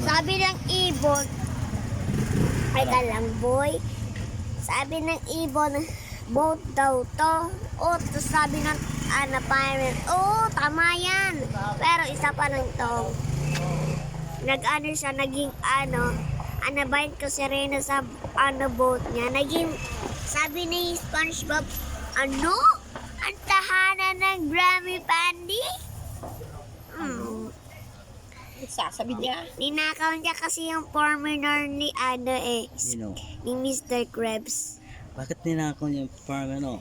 Sabi ng ibon, ay lang boy. Sabi ng ibon, boat daw to. O, tapos sabi ng pirate, tama yan. Pero isa pa lang to. Nag-ano siya, naging anabayin ko si Rena sa boat niya. Naging, sabi ni SpongeBob, ano? Ang tahanan ng Grammy Pandy? Sasabi niya. Ninakaw niya kasi yung formula ni ni Mr. Krabs. Bakit ninakaw niya parang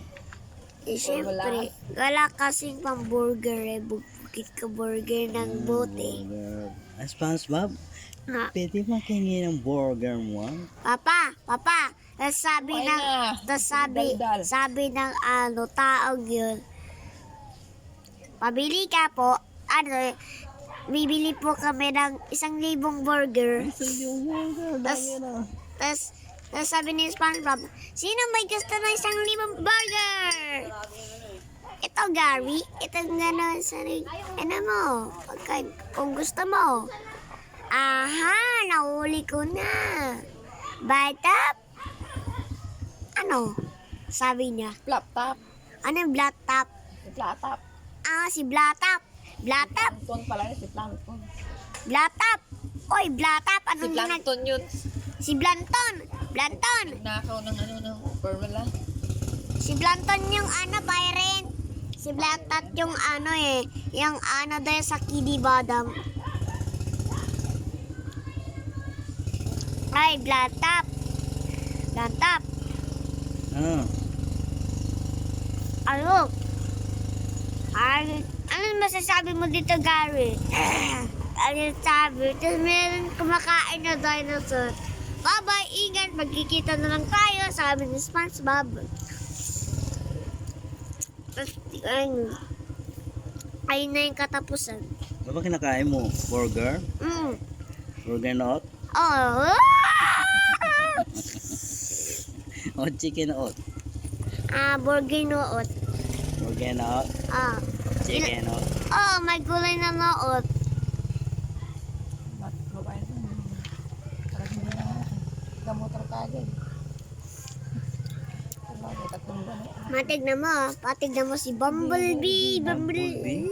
Siyempre, wala kasing pang-burger bukit ka burger ng boat burger. SpongeBob, Na, pwede makingi ng burger mo? Papa, tas sabi Okay ng, na. sabi ng taong yun, pabili ka po, bibili po kami ng 1,000 burger. Yung burger, dami na. Tas sabi ni SpongeBob, sino may gusto ng 1,000 burger? Ito, Gary. Ito gano'n sa mo. Kung gusto mo. Aha, nahuli ko na. Batap? Ano? Sabi niya. Flap top. Ano yung Blatap? Flat top. Si Blatap. Blatap? Plankton pala yun, si Plankton. Blatap? Oy, Blatap. Si Anong Plankton yun. Si Blanton. Blanton. Nakaw ng formula. Si Blanton yung pirate. Si Blacktat yung yung dahil sa Kiddy Bottom. Ay, Blatap. Blatap. Ano? Ano masasabi mo dito, Gary? Ano sabi? Tapos meron kumakain na dinosaur. Bye-bye, ingat. Magkikita na lang tayo, sabi ni SpongeBob. Ayun na yung katapusan. Ano ba kinakain mo? Burger? Burger not? Oh! O chicken not? Burger noot. Burger not? Chicken not? May gulay na noot. Babae na. Parang hindi na gamotor ka agad. Matignan mo si Bumblebee. Bumblebee.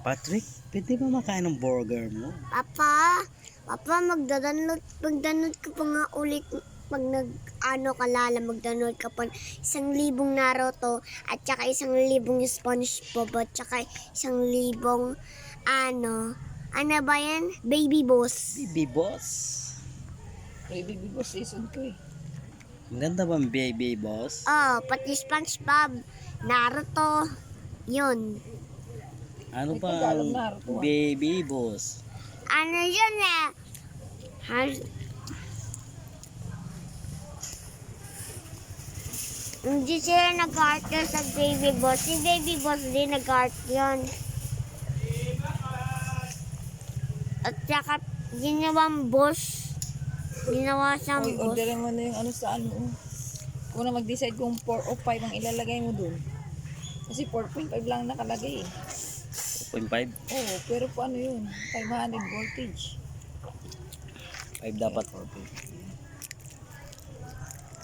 Patrick, pwede ba makain ng burger mo? Papa, magdownload ka pa nga ulit pag magdownload ka pa 1,000 Naruto at saka 1,000 SpongeBob at saka 1,000 ba yan? Baby Boss. Baby Boss. Baby Boss season 2 Ang ganda ba Baby Boss? Pati SpongeBob, Naruto, yun. Ano May ba Tagalog ang Naruto, Baby Boss? Ano yun Hindi sila nag-art yun sa Baby Boss. Si Baby Boss din nag-art yun. At saka ginawang boss. Ginawa siyang Uy, boss. orderin mo na yung saan mo. Kung na mag-decide kung 4 o 5 ang ilalagay mo dun. Kasi 4.5 lang nakalagay 2.5? Oo, pero paano yun? 500 voltage. 5 dapat.